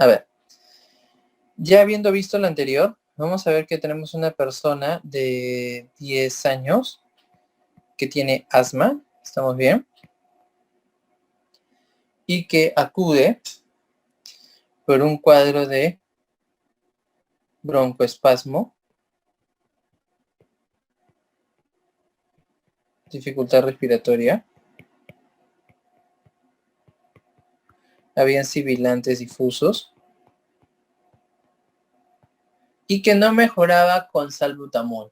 A ver, ya habiendo visto lo anterior, vamos a ver que tenemos una persona de 10 años que tiene asma, ¿estamos bien? Y que acude por un cuadro de broncoespasmo, dificultad respiratoria, habían sibilantes difusos y que no mejoraba con salbutamol.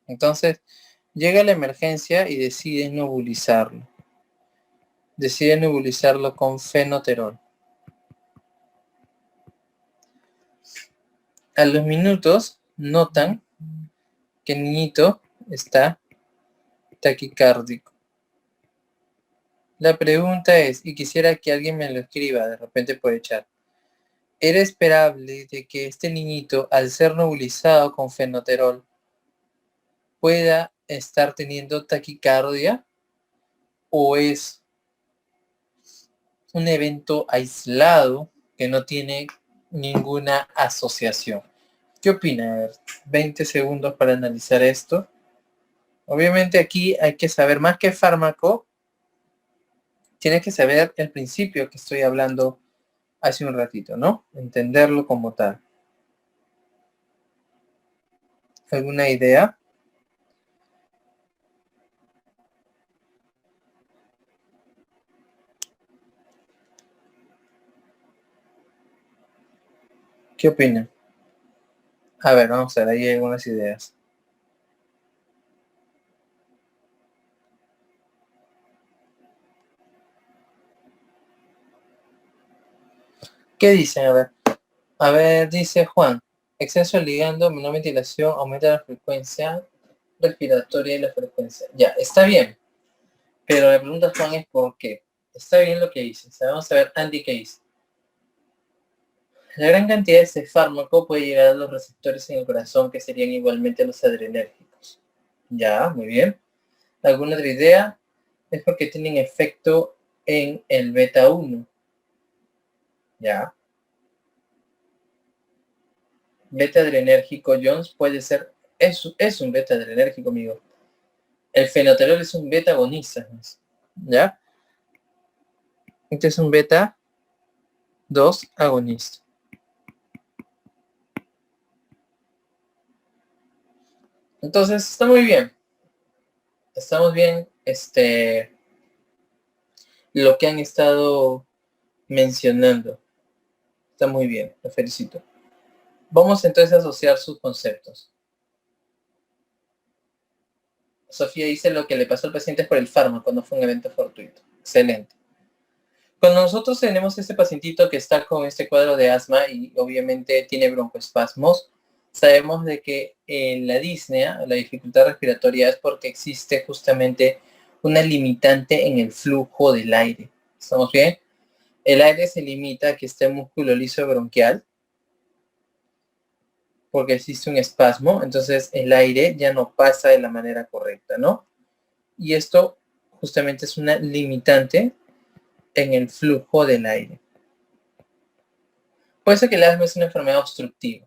Entonces llega la emergencia y decide nebulizarlo. Decide nebulizarlo con fenoterol. A los minutos notan que el niñito está taquicárdico. La pregunta es, y quisiera que alguien me lo escriba de repente por el chat, ¿era esperable de que este niñito, al ser nebulizado con fenoterol, pueda estar teniendo taquicardia? ¿O es un evento aislado que no tiene ninguna asociación? ¿Qué opina? A ver, 20 segundos para analizar esto. Obviamente aquí hay que saber más que fármaco, tienes que saber el principio que estoy hablando hace un ratito, ¿no? Entenderlo como tal. ¿Alguna idea? ¿Qué opinan? A ver, vamos a ver, ahí hay algunas ideas. ¿Qué dicen? A ver, dice Juan, exceso de ligando, menor ventilación, aumenta la frecuencia respiratoria y la frecuencia. Ya, está bien, pero la pregunta, Juan, es ¿por qué? Está bien lo que dice. Vamos a ver, Andy, ¿qué dice? La gran cantidad de este fármaco puede llegar a los receptores en el corazón, que serían igualmente los adrenérgicos. Ya, muy bien. ¿Alguna otra idea? Es porque tienen efecto en el beta 1. Ya. Beta adrenérgico Jones puede ser, es un beta adrenérgico, amigo. El fenoterol es un beta agonista, ¿ya? Este es un beta 2 agonista. Entonces, está muy bien. Estamos bien, lo que han estado mencionando. Está muy bien, lo felicito. Vamos entonces a asociar sus conceptos. Sofía dice lo que le pasó al paciente es por el fármaco, no fue un evento fortuito. Excelente. Cuando nosotros tenemos este pacientito que está con este cuadro de asma y obviamente tiene broncoespasmos, sabemos de que la disnea, la dificultad respiratoria, es porque existe justamente una limitante en el flujo del aire. ¿Estamos bien? El aire se limita a que esté músculo liso bronquial porque existe un espasmo, entonces el aire ya no pasa de la manera correcta, ¿no? Y esto justamente es una limitante en el flujo del aire. Por eso que el asma es una enfermedad obstructiva.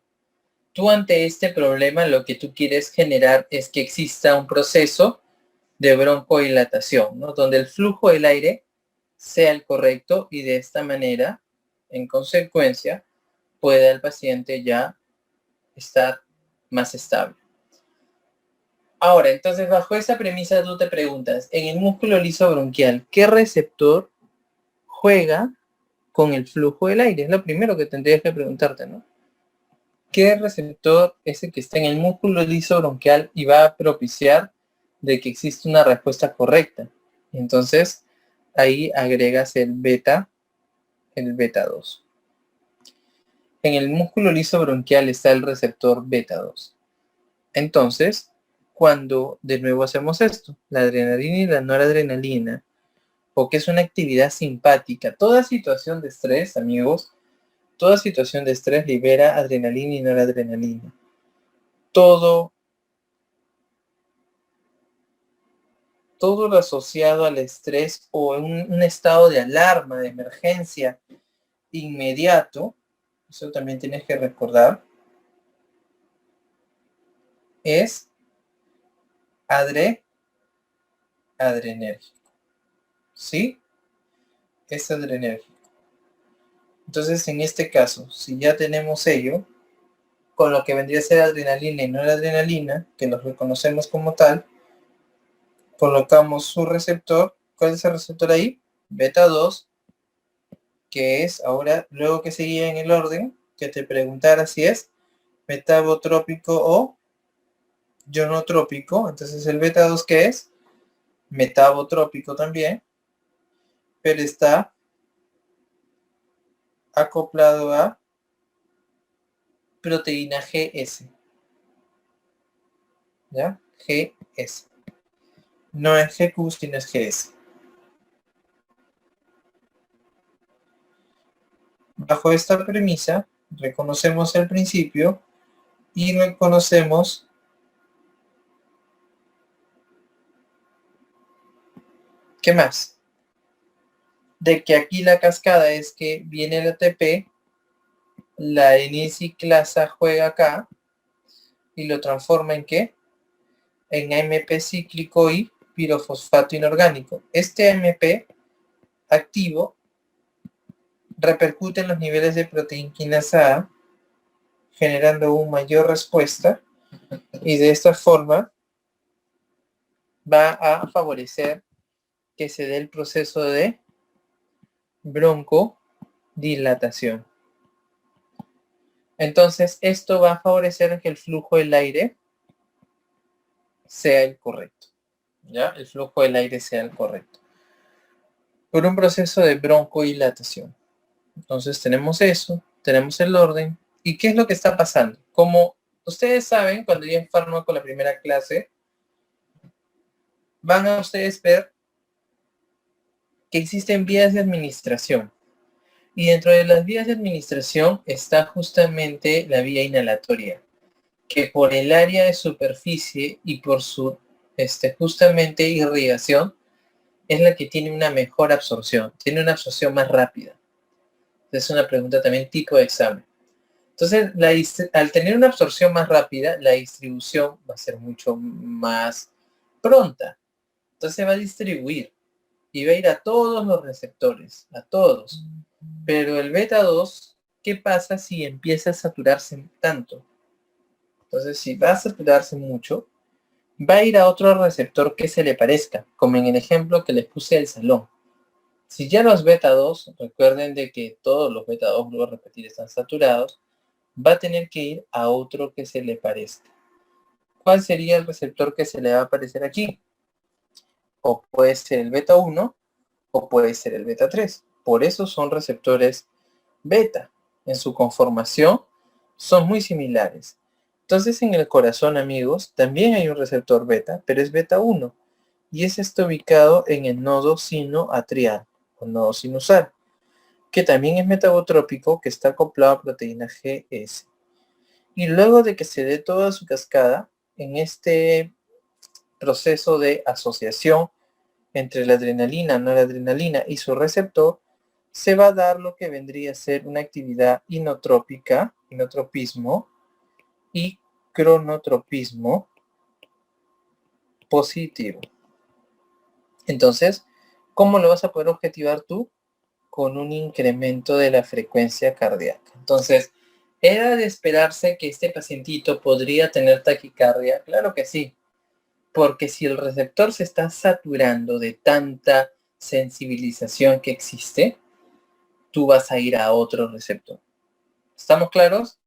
Tú ante este problema lo que tú quieres generar es que exista un proceso de broncodilatación, ¿no? Donde el flujo del aire sea el correcto y de esta manera, en consecuencia, pueda el paciente ya estar más estable. Ahora, entonces, bajo esa premisa tú te preguntas, en el músculo liso bronquial, ¿qué receptor juega con el flujo del aire? Es lo primero que tendrías que preguntarte, ¿no? ¿Qué receptor es el que está en el músculo liso bronquial y va a propiciar de que existe una respuesta correcta? Entonces, ahí agregas el beta 2. En el músculo liso bronquial está el receptor beta 2. Entonces, cuando de nuevo hacemos esto, la adrenalina y la noradrenalina, porque es una actividad simpática, toda situación de estrés, amigos, toda situación de estrés libera adrenalina y noradrenalina. Todo lo asociado al estrés o en un estado de alarma, de emergencia inmediato, eso también tienes que recordar, es adrenérgico. ¿Sí? Es adrenérgico. Entonces, en este caso, si ya tenemos ello, con lo que vendría a ser adrenalina y noradrenalina, que los reconocemos como tal, colocamos su receptor. ¿Cuál es el receptor ahí? Beta 2, que es ahora, luego que seguía en el orden, que te preguntara si es metabotrópico o ionotrópico. Entonces el beta 2, ¿qué es? Metabotrópico también, pero está acoplado a proteína GS. ¿Ya? GS. No es GQ, sino es GS. Bajo esta premisa, reconocemos el principio y reconocemos ¿qué más? De que aquí la cascada es que viene el ATP, la N-ciclasa juega acá y lo transforma ¿en qué? En AMP cíclico y pirofosfato inorgánico. Este AMP activo repercute en los niveles de proteinquinasa A, generando una mayor respuesta y de esta forma va a favorecer que se dé el proceso de broncodilatación. Entonces, esto va a favorecer que el flujo del aire sea el correcto. ¿Ya? El flujo del aire sea el correcto. Por un proceso de broncodilatación. Entonces, tenemos eso, tenemos el orden. ¿Y qué es lo que está pasando? Como ustedes saben, cuando yo en fármaco la primera clase, van a ustedes ver que existen vías de administración. Y dentro de las vías de administración está justamente la vía inhalatoria, que por el área de superficie y por su justamente irrigación es la que tiene una mejor absorción, tiene una absorción más rápida. Es una pregunta también tipo de examen. Entonces, al tener una absorción más rápida, la distribución va a ser mucho más pronta. Entonces va a distribuir y va a ir a todos los receptores, a todos. Pero el beta 2, ¿qué pasa si empieza a saturarse tanto? Entonces, si va a saturarse mucho, va a ir a otro receptor que se le parezca, como en el ejemplo que les puse del salón. Si ya los beta 2, recuerden de que todos los beta 2, vuelvo a repetir, están saturados, va a tener que ir a otro que se le parezca. ¿Cuál sería el receptor que se le va a aparecer aquí? O puede ser el beta 1 o puede ser el beta 3. Por eso son receptores beta. En su conformación son muy similares. Entonces en el corazón, amigos, también hay un receptor beta, pero es beta 1. Y ese está ubicado en el nodo sinoatrial o nodo sinusal, que también es metabotrópico, que está acoplado a proteína GS. Y luego de que se dé toda su cascada, en este proceso de asociación entre la adrenalina, noradrenalina y su receptor, se va a dar lo que vendría a ser una actividad inotrópica, inotropismo y cronotropismo positivo. Entonces, ¿cómo lo vas a poder objetivar tú? Con un incremento de la frecuencia cardíaca. Entonces, ¿era de esperarse que este pacientito podría tener taquicardia? Claro que sí, porque si el receptor se está saturando de tanta sensibilización que existe, tú vas a ir a otro receptor. ¿Estamos claros?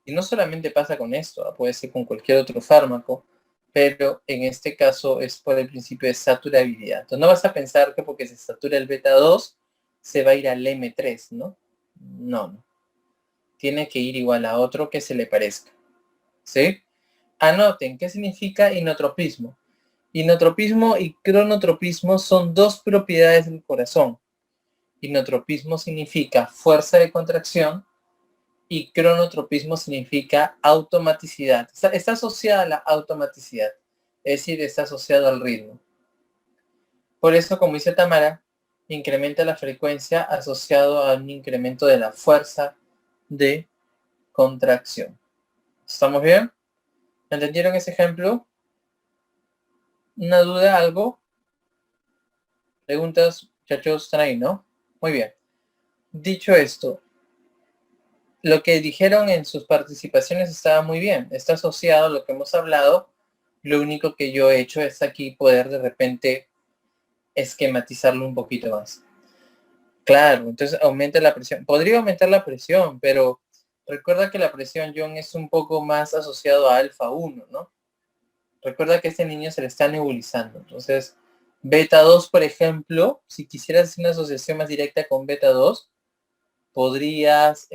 Y no solamente pasa con esto, puede ser con cualquier otro fármaco, pero en este caso es por el principio de saturabilidad. Entonces no vas a pensar que porque se satura el beta 2 se va a ir al M3, ¿no? No. Tiene que ir igual a otro que se le parezca. ¿Sí? Anoten, ¿qué significa inotropismo? Inotropismo y cronotropismo son dos propiedades del corazón. Inotropismo significa fuerza de contracción y cronotropismo significa automaticidad. Está asociada a la automaticidad, es decir, está asociado al ritmo. Por eso, como dice Tamara, incrementa la frecuencia asociado a un incremento de la fuerza de contracción. ¿Estamos bien? ¿Entendieron ese ejemplo? ¿Una duda, algo? ¿Preguntas, muchachos? ¿Están ahí, no? Muy bien. Dicho esto, lo que dijeron en sus participaciones estaba muy bien. Está asociado a lo que hemos hablado. Lo único que yo he hecho es aquí poder de repente esquematizarlo un poquito más. Claro, entonces aumenta la presión. Podría aumentar la presión, pero recuerda que la presión, John, es un poco más asociado a alfa 1, ¿no? Recuerda que a este niño se le está nebulizando. Entonces, beta 2, por ejemplo, si quisieras hacer una asociación más directa con beta 2, podrías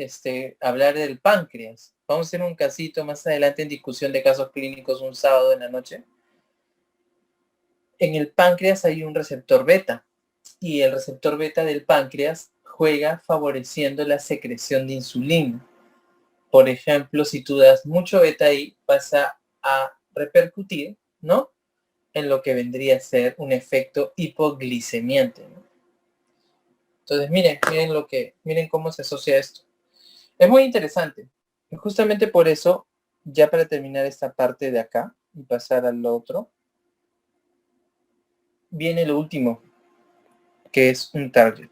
hablar del páncreas. Vamos a hacer un casito más adelante en discusión de casos clínicos un sábado en la noche. En el páncreas hay un receptor beta y el receptor beta del páncreas juega favoreciendo la secreción de insulina. Por ejemplo, si tú das mucho beta ahí, vas a repercutir, ¿no?, en lo que vendría a ser un efecto hipoglicemiante, ¿no? Entonces, miren cómo se asocia esto. Es muy interesante. Y justamente por eso, ya para terminar esta parte de acá y pasar al otro, viene lo último, que es un target.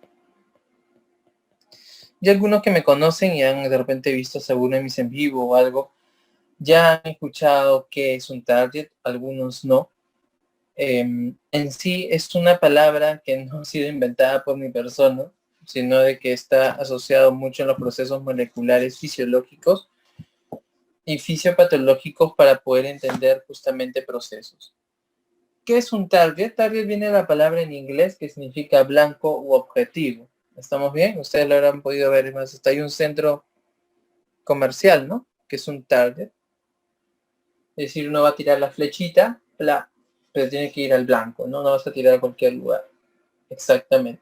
Y algunos que me conocen y han de repente visto según en mis en vivo o algo, ya han escuchado qué es un target, algunos no. En sí es una palabra que no ha sido inventada por mi persona, sino de que está asociado mucho en los procesos moleculares fisiológicos y fisiopatológicos para poder entender justamente procesos. ¿Qué es un target? Target viene de la palabra en inglés que significa blanco u objetivo. ¿Estamos bien? Ustedes lo habrán podido ver, más hasta hay un centro comercial, ¿no?, que es un target. Es decir, uno va a tirar la flechita, pero tiene que ir al blanco, ¿no? No vas a tirar a cualquier lugar. Exactamente.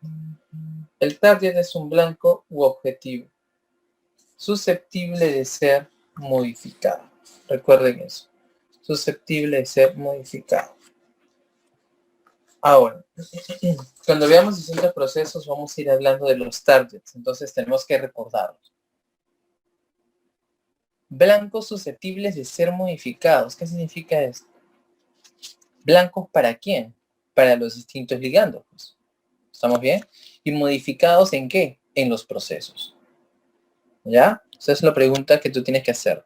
El target es un blanco u objetivo, susceptible de ser modificado. Recuerden eso. Susceptible de ser modificado. Ahora, cuando veamos distintos procesos, vamos a ir hablando de los targets. Entonces tenemos que recordarlos. Blancos susceptibles de ser modificados. ¿Qué significa esto? ¿Blancos para quién? Para los distintos ligandos, pues. ¿Estamos bien? ¿Y modificados en qué? En los procesos. ¿Ya? Esa es la pregunta que tú tienes que hacer.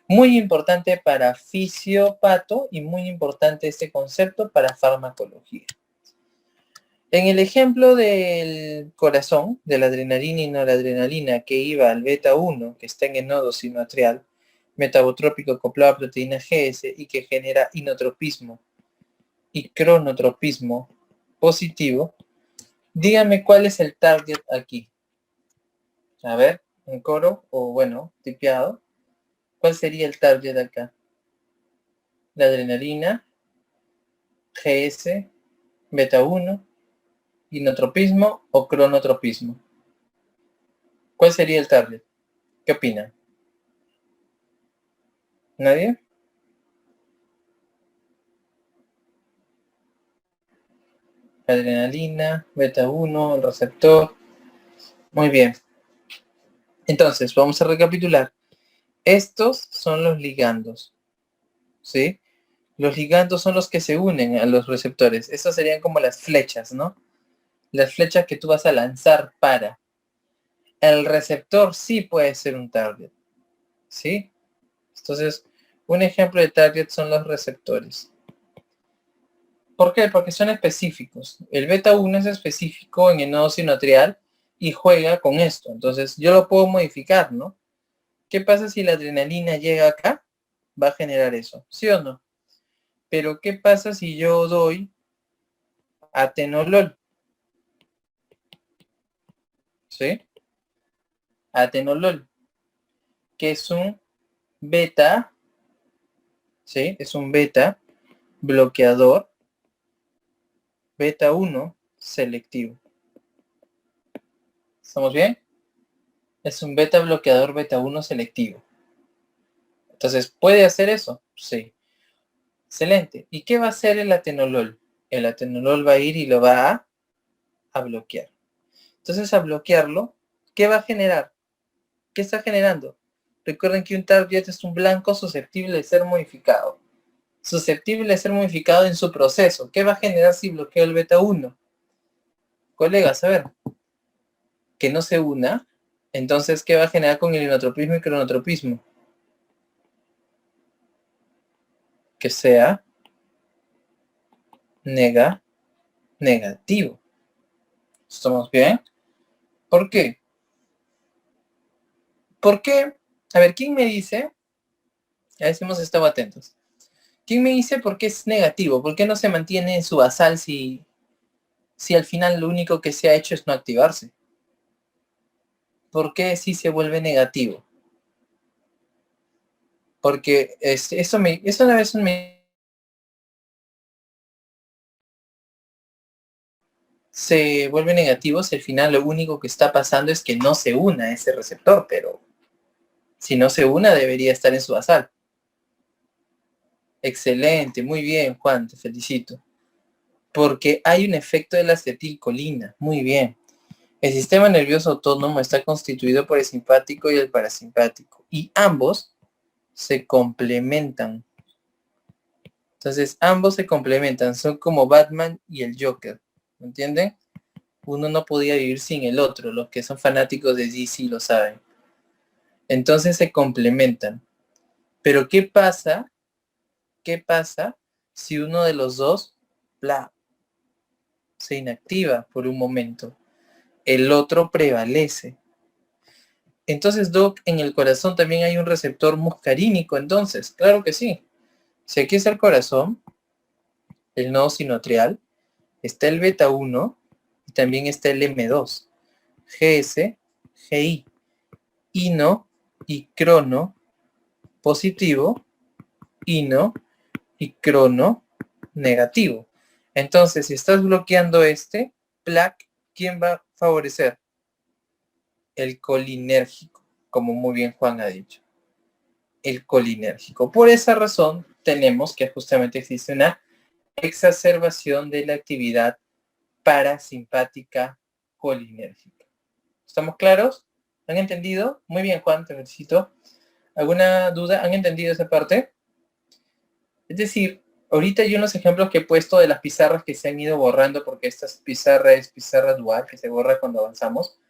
Muy importante para fisiopato y muy importante este concepto para farmacología. En el ejemplo del corazón, de la adrenalina y noradrenalina que iba al beta 1, que está en el nodo sinoatrial, metabotrópico acoplado a proteína GS y que genera inotropismo y cronotropismo positivo, dígame cuál es el target aquí. A ver, en coro, o bueno, tipeado. ¿Cuál sería el target acá? La adrenalina, GS, beta 1, inotropismo o cronotropismo. ¿Cuál sería el target? ¿Qué opinan? ¿Nadie? Adrenalina, beta 1, el receptor. Muy bien. Entonces, vamos a recapitular. Estos son los ligandos, ¿sí? Los ligandos son los que se unen a los receptores. Esas serían como las flechas, ¿no? Las flechas que tú vas a lanzar para. El receptor sí puede ser un target, ¿sí? Entonces, un ejemplo de target son los receptores. ¿Por qué? Porque son específicos. El beta 1 es específico en el nodo sinoatrial y juega con esto. Entonces, yo lo puedo modificar, ¿no? ¿Qué pasa si la adrenalina llega acá? Va a generar eso, ¿sí o no? Pero ¿qué pasa si yo doy atenolol? ¿Sí? Atenolol, que es un beta, ¿sí? Es un beta bloqueador beta 1 selectivo. ¿Estamos bien? Es un beta bloqueador beta 1 selectivo. Entonces, ¿puede hacer eso? Sí. Excelente. ¿Y qué va a hacer el atenolol? El atenolol va a ir y lo va a bloquear. Entonces, a bloquearlo, ¿qué va a generar? ¿Qué está generando? Recuerden que un target es un blanco susceptible de ser modificado. Susceptible de ser modificado en su proceso. ¿Qué va a generar si bloqueo el beta 1? Colegas, a ver, que no se una. Entonces, ¿qué va a generar con el inotropismo y cronotropismo? Que sea negativo. ¿Estamos bien? ¿Por qué? ¿Por qué? A ver, ¿quién me dice? A ver si hemos estado atentos. ¿Quién me dice por qué es negativo? ¿Por qué no se mantiene en su basal si al final lo único que se ha hecho es no activarse? ¿Por qué sí se vuelve negativo? Porque eso una vez se vuelve negativo si al final lo único que está pasando es que no se una a ese receptor, pero si no se una debería estar en su basal. Excelente, muy bien, Juan, te felicito. Porque hay un efecto de la acetilcolina, muy bien. El sistema nervioso autónomo está constituido por el simpático y el parasimpático, y ambos se complementan. Entonces, ambos se complementan, son como Batman y el Joker, ¿me entienden? Uno no podía vivir sin el otro, los que son fanáticos de DC lo saben. Entonces se complementan. Pero ¿qué pasa? ¿Qué pasa si uno de los dos se inactiva por un momento? El otro prevalece. Entonces, Doc, en el corazón también hay un receptor muscarínico, entonces, claro que sí. Si aquí está el corazón, el nodo sinoatrial, está el beta 1 y también está el M2, GS, GI, INO y crono positivo, INO y crono negativo. Entonces, si estás bloqueando plaque, ¿quién va a favorecer? El colinérgico, como muy bien Juan ha dicho. El colinérgico. Por esa razón, tenemos que justamente existe una exacerbación de la actividad parasimpática colinérgica. ¿Estamos claros? ¿Han entendido? Muy bien, Juan, te felicito. ¿Alguna duda? ¿Han entendido esa parte? Es decir, ahorita yo en los ejemplos que he puesto de las pizarras que se han ido borrando, porque esta pizarra es pizarra dual, que se borra cuando avanzamos,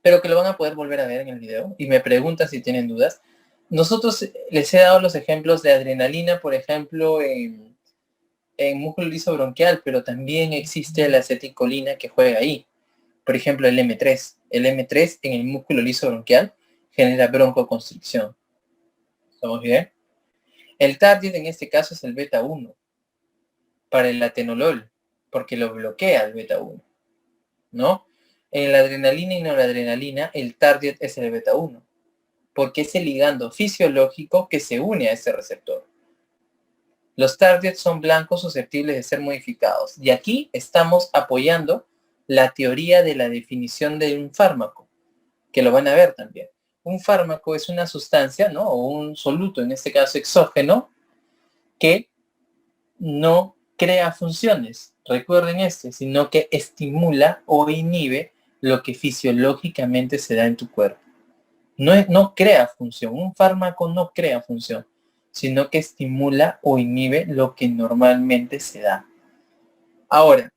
pero que lo van a poder volver a ver en el video, y me preguntan si tienen dudas. Nosotros les he dado los ejemplos de adrenalina, por ejemplo, en músculo liso bronquial, pero también existe la acetilcolina que juega ahí. Por ejemplo, el M3. El M3 en el músculo liso bronquial genera broncoconstricción. ¿Estamos bien? El target en este caso es el beta 1 para el atenolol, porque lo bloquea el beta 1, ¿no? En la adrenalina y noradrenalina, el target es el beta 1, porque es el ligando fisiológico que se une a ese receptor. Los targets son blancos susceptibles de ser modificados. Y aquí estamos apoyando la teoría de la definición de un fármaco, que lo van a ver también. Un fármaco es una sustancia, ¿no? O un soluto, en este caso exógeno, que no crea funciones, recuerden sino que estimula o inhibe lo que fisiológicamente se da en tu cuerpo. No crea función, un fármaco no crea función, sino que estimula o inhibe lo que normalmente se da. Ahora,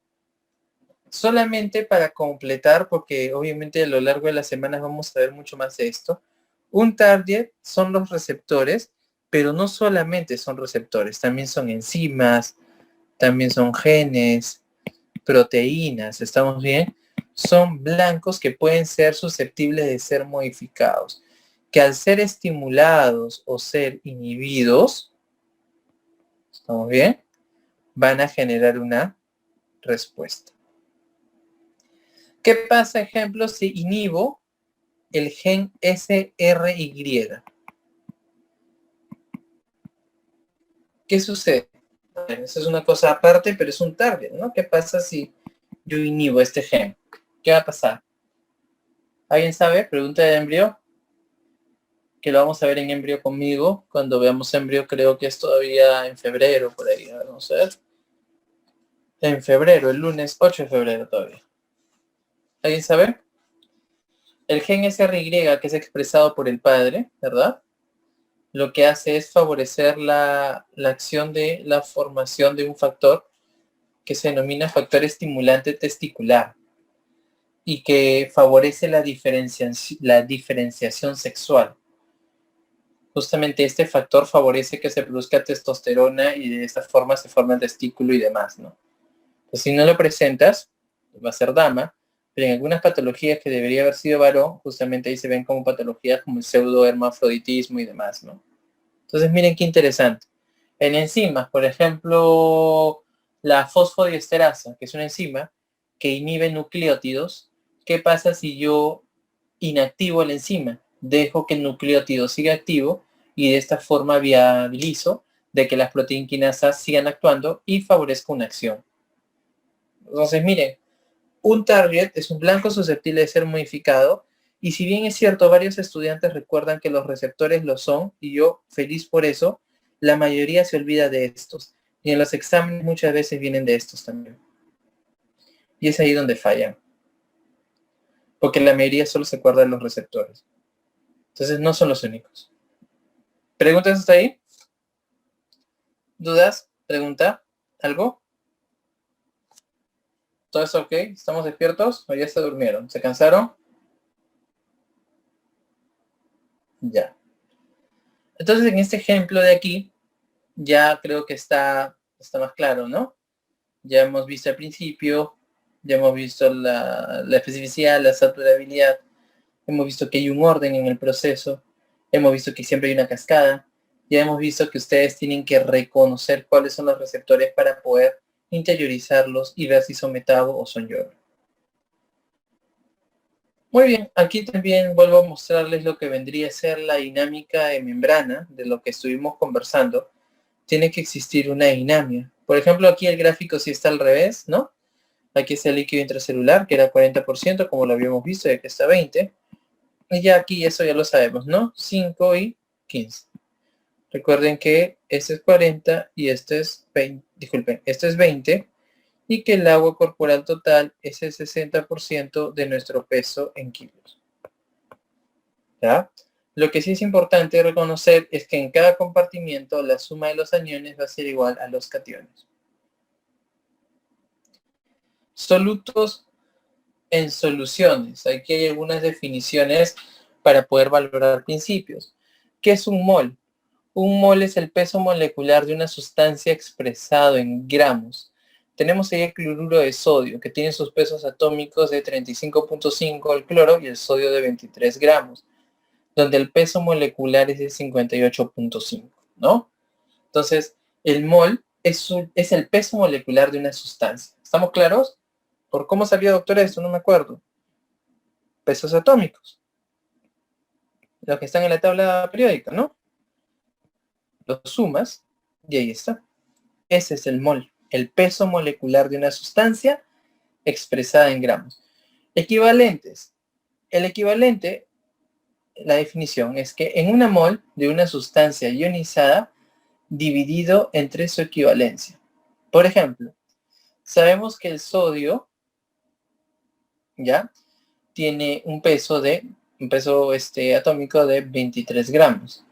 solamente para completar, porque obviamente a lo largo de las semanas vamos a ver mucho más de esto, un target son los receptores, pero no solamente son receptores, también son enzimas, también son genes, proteínas, ¿estamos bien? Son blancos que pueden ser susceptibles de ser modificados, que al ser estimulados o ser inhibidos, ¿estamos bien? Van a generar una respuesta. ¿Qué pasa, ejemplo, si inhibo el gen SRY? ¿Qué sucede? Bueno, eso es una cosa aparte, pero es un target, ¿no? ¿Qué pasa si yo inhibo este gen? ¿Qué va a pasar? ¿Alguien sabe? Pregunta de Embrio. Que lo vamos a ver en Embrio conmigo. Cuando veamos Embrio creo que es todavía en febrero, por ahí. Vamos a ver. En febrero, el lunes 8 de febrero todavía. ¿Alguien sabe? El gen SRY, que es expresado por el padre, ¿verdad? Lo que hace es favorecer la acción de la formación de un factor que se denomina factor estimulante testicular y que favorece la diferenciación sexual. Justamente este factor favorece que se produzca testosterona y de esta forma se forma el testículo y demás, ¿no? Pues si no lo presentas, va a ser dama, pero en algunas patologías que debería haber sido varón, justamente ahí se ven como patologías como el pseudohermafroditismo y demás, ¿no? Entonces miren qué interesante. En enzimas, por ejemplo, la fosfodiesterasa, que es una enzima que inhibe nucleótidos, ¿qué pasa si yo inactivo la enzima? Dejo que el nucleótido siga activo y de esta forma viabilizo de que las proteínquinasas sigan actuando y favorezco una acción. Entonces, miren, un target es un blanco susceptible de ser modificado y si bien es cierto, varios estudiantes recuerdan que los receptores lo son y yo feliz por eso, la mayoría se olvida de estos y en los exámenes muchas veces vienen de estos también. Y es ahí donde fallan, porque la mayoría solo se acuerda de los receptores. Entonces no son los únicos. ¿Preguntas hasta ahí? ¿Dudas? ¿Pregunta? ¿Algo? ¿Todo eso ok? ¿Estamos despiertos o ya se durmieron? ¿Se cansaron? Ya. Entonces en este ejemplo de aquí, ya creo que está más claro, ¿no? Ya hemos visto al principio, ya hemos visto la especificidad, la saturabilidad, hemos visto que hay un orden en el proceso, hemos visto que siempre hay una cascada, ya hemos visto que ustedes tienen que reconocer cuáles son los receptores para poder interiorizarlos y ver si son metabo o son yodo. Muy bien, aquí también vuelvo a mostrarles lo que vendría a ser la dinámica de membrana de lo que estuvimos conversando. Tiene que existir una dinamia. Por ejemplo, aquí el gráfico sí está al revés, ¿no? Aquí está el líquido intracelular, que era 40%, como lo habíamos visto, y aquí está 20%. Y ya aquí eso ya lo sabemos, ¿no? 5 y 15. Recuerden que este es 40 y este es 20, disculpen, este es 20, y que el agua corporal total es el 60% de nuestro peso en kilos. ¿Ya? Lo que sí es importante reconocer es que en cada compartimiento la suma de los aniones va a ser igual a los cationes. Solutos en soluciones. Aquí hay algunas definiciones para poder valorar principios. ¿Qué es un mol? Un mol es el peso molecular de una sustancia expresado en gramos. Tenemos ahí el cloruro de sodio, que tiene sus pesos atómicos de 35.5 el cloro y el sodio de 23 gramos, donde el peso molecular es de 58.5, ¿no? Entonces, el mol es el peso molecular de una sustancia. ¿Estamos claros? ¿Por cómo sabía, doctor, esto? No me acuerdo. Pesos atómicos. Los que están en la tabla periódica, ¿no? Los sumas y ahí está. Ese es el mol, el peso molecular de una sustancia expresada en gramos. Equivalentes. El equivalente, la definición es que en una mol de una sustancia ionizada dividido entre su equivalencia. Por ejemplo, sabemos que el sodio, ¿ya? Tiene un peso atómico de 23 gramos.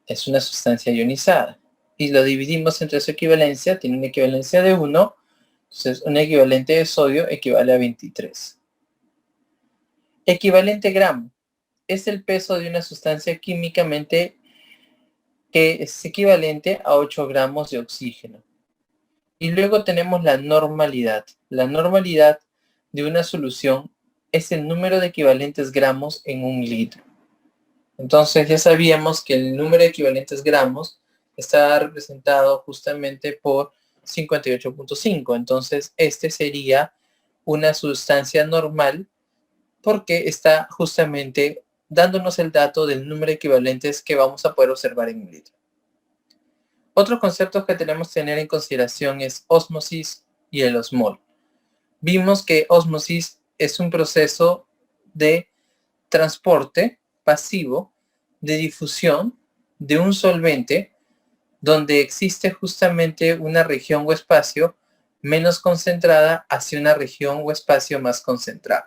Es una sustancia ionizada. Y lo dividimos entre su equivalencia, tiene una equivalencia de 1, entonces un equivalente de sodio equivale a 23. Equivalente gramo es el peso de una sustancia químicamente que es equivalente a 8 gramos de oxígeno. Y luego tenemos la normalidad. La normalidad de una solución es el número de equivalentes gramos en un litro. Entonces ya sabíamos que el número de equivalentes gramos está representado justamente por 58.5. Entonces este sería una sustancia normal porque está justamente dándonos el dato del número de equivalentes que vamos a poder observar en un litro. Otros conceptos que tenemos que tener en consideración es ósmosis y el osmol. Vimos que ósmosis es un proceso de transporte pasivo de difusión de un solvente donde existe justamente una región o espacio menos concentrada hacia una región o espacio más concentrado.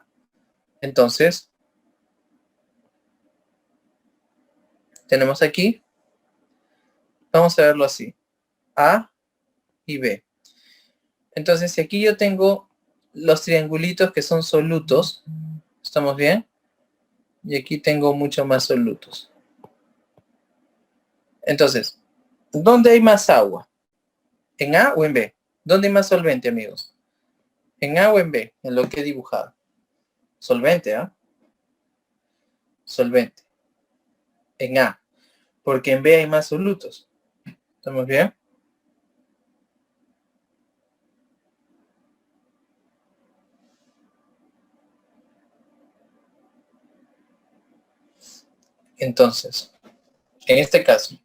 Entonces, tenemos aquí, vamos a verlo así, A y B. Entonces, si aquí yo tengo los triangulitos que son solutos, ¿estamos bien? Y aquí tengo mucho más solutos. Entonces, ¿dónde hay más agua? ¿En A o en B? ¿Dónde hay más solvente, amigos? ¿En A o en B? En lo que he dibujado. Solvente, ¿ah? Solvente. En A. Porque en B hay más solutos. ¿Estamos bien? Entonces, en este caso,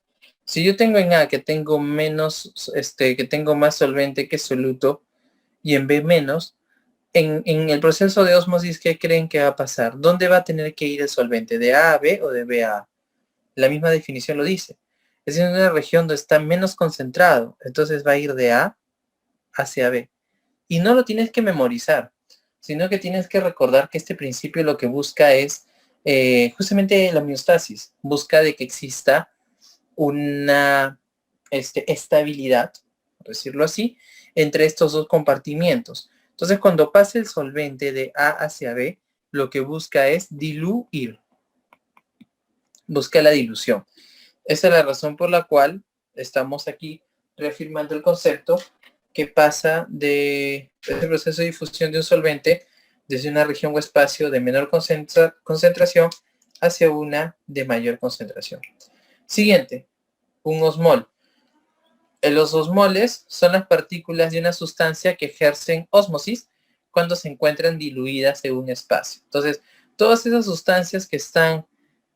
si yo tengo en A que tengo menos, que tengo más solvente que soluto, y en B menos, en el proceso de ósmosis, ¿qué creen que va a pasar? ¿Dónde va a tener que ir el solvente? ¿De A a B o de B a A? La misma definición lo dice. Es en una región donde está menos concentrado, entonces va a ir de A hacia B. Y no lo tienes que memorizar, sino que tienes que recordar que este principio lo que busca es justamente la homeostasis. Busca de que exista una estabilidad, por decirlo así, entre estos dos compartimientos. Entonces, cuando pase el solvente de A hacia B, lo que busca es diluir. Busca la dilución. Esa es la razón por la cual estamos aquí reafirmando el concepto que pasa de este proceso de difusión de un solvente desde una región o espacio de menor concentración hacia una de mayor concentración. Siguiente, un osmol. Los osmoles son las partículas de una sustancia que ejercen ósmosis cuando se encuentran diluidas en un espacio. Entonces, todas esas sustancias que están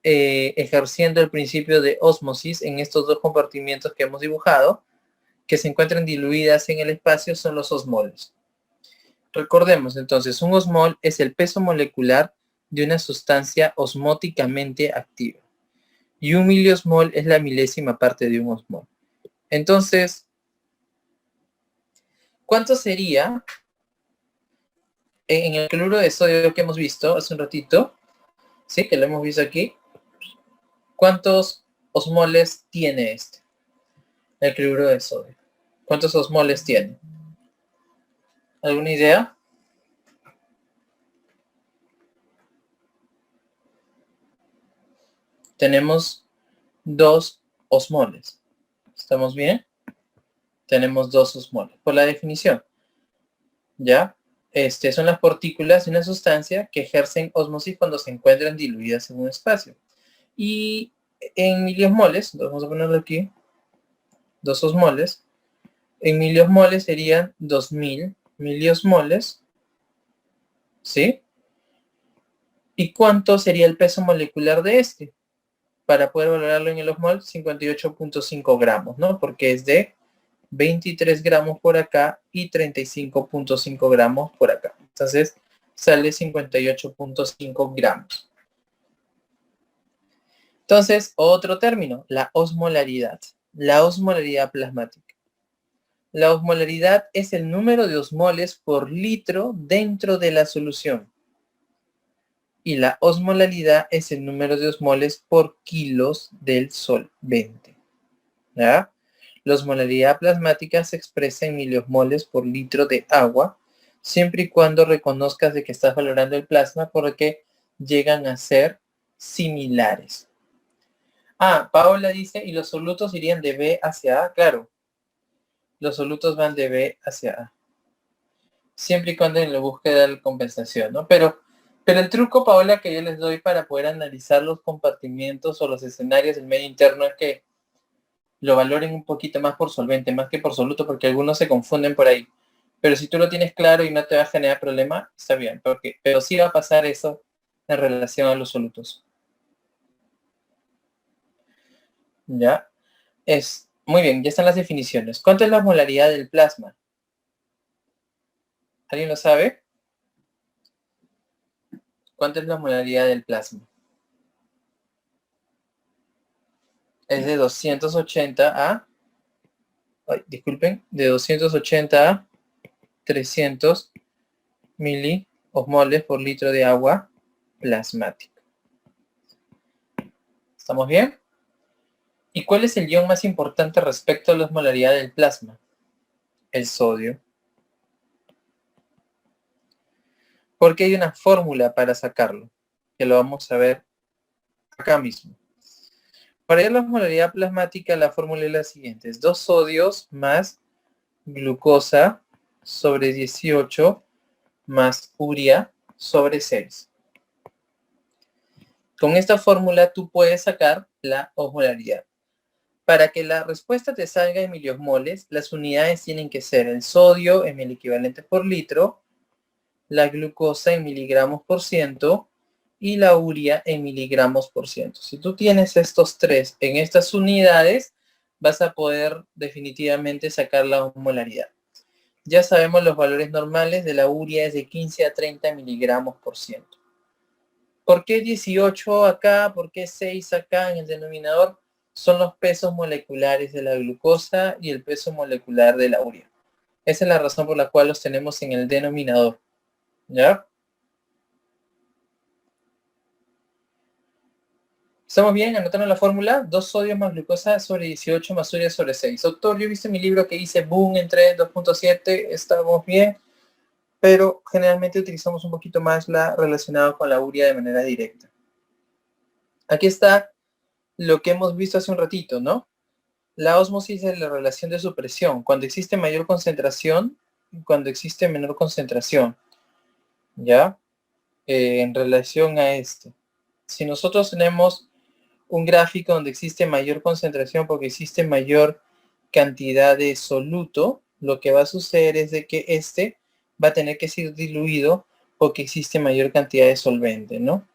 ejerciendo el principio de ósmosis en estos dos compartimientos que hemos dibujado, que se encuentran diluidas en el espacio, son los osmoles. Recordemos entonces, un osmol es el peso molecular de una sustancia osmóticamente activa. Y un miliosmol es la milésima parte de un osmol. Entonces, ¿cuánto sería en el cloruro de sodio que hemos visto hace un ratito? Sí, que lo hemos visto aquí. ¿Cuántos osmoles tiene el cloruro de sodio? ¿Cuántos osmoles tiene? ¿Alguna idea? Tenemos 2 osmoles. ¿Estamos bien? Tenemos 2 osmoles. Por la definición, ¿ya? Son las partículas de una sustancia que ejercen ósmosis cuando se encuentran diluidas en un espacio. Y en miliosmoles, vamos a ponerlo aquí, 2 osmoles, en miliosmoles serían 2000 miliosmoles, ¿sí? ¿Y cuánto sería el peso molecular de este? Para poder valorarlo en el osmol, 58.5 gramos, ¿no? Porque es de 23 gramos por acá y 35.5 gramos por acá. Entonces, sale 58.5 gramos. Entonces, otro término, la osmolaridad. La osmolaridad plasmática. La osmolaridad es el número de osmoles por litro dentro de la solución. Y la osmolaridad es el número de osmoles por kilos del solvente. ¿Ya? La osmolaridad plasmática se expresa en miliosmoles por litro de agua, siempre y cuando reconozcas de que estás valorando el plasma porque llegan a ser similares. Paola dice, ¿y los solutos irían de B hacia A? Claro, los solutos van de B hacia A. Siempre y cuando en la búsqueda de la compensación, ¿no? Pero el truco, Paola, que yo les doy para poder analizar los compartimientos o los escenarios del medio interno es que lo valoren un poquito más por solvente, más que por soluto, porque algunos se confunden por ahí. Pero si tú lo tienes claro y no te va a generar problema, está bien, pero sí va a pasar eso en relación a los solutos. ¿Ya? Muy bien, ya están las definiciones. ¿Cuánto es la molaridad del plasma? ¿Alguien lo sabe? ¿Cuánto es la molaridad del plasma? Es de 280 a... disculpen, de 280 a 300 miliosmoles por litro de agua plasmática. ¿Estamos bien? ¿Y cuál es el ion más importante respecto a la osmolaridad del plasma? El sodio. Porque hay una fórmula para sacarlo, que lo vamos a ver acá mismo. Para hallar la osmolaridad plasmática, la fórmula es la siguiente. Es 2 sodios más glucosa sobre 18 más urea sobre 6. Con esta fórmula tú puedes sacar la osmolaridad. Para que la respuesta te salga en miliosmoles, las unidades tienen que ser el sodio en miliequivalentes por litro, la glucosa en miligramos por ciento y la urea en miligramos por ciento. Si tú tienes estos tres en estas unidades, vas a poder definitivamente sacar la osmolaridad. Ya sabemos los valores normales de la urea es de 15 a 30 miligramos por ciento. ¿Por qué 18 acá? ¿Por qué 6 acá en el denominador? Son los pesos moleculares de la glucosa y el peso molecular de la urea. Esa es la razón por la cual los tenemos en el denominador. ¿Ya? ¿Estamos bien? Anotando la fórmula. 2 sodios más glucosa sobre 18 más urea sobre 6. Doctor, yo he visto en mi libro que dice boom entre 2.7. Estamos bien. Pero generalmente utilizamos un poquito más la relacionada con la urea de manera directa. Aquí está lo que hemos visto hace un ratito, ¿no? La ósmosis es la relación de supresión. Cuando existe mayor concentración, cuando existe menor concentración. ¿Ya? En relación a esto. Si nosotros tenemos un gráfico donde existe mayor concentración porque existe mayor cantidad de soluto, lo que va a suceder es de que este va a tener que ser diluido porque existe mayor cantidad de solvente, ¿no?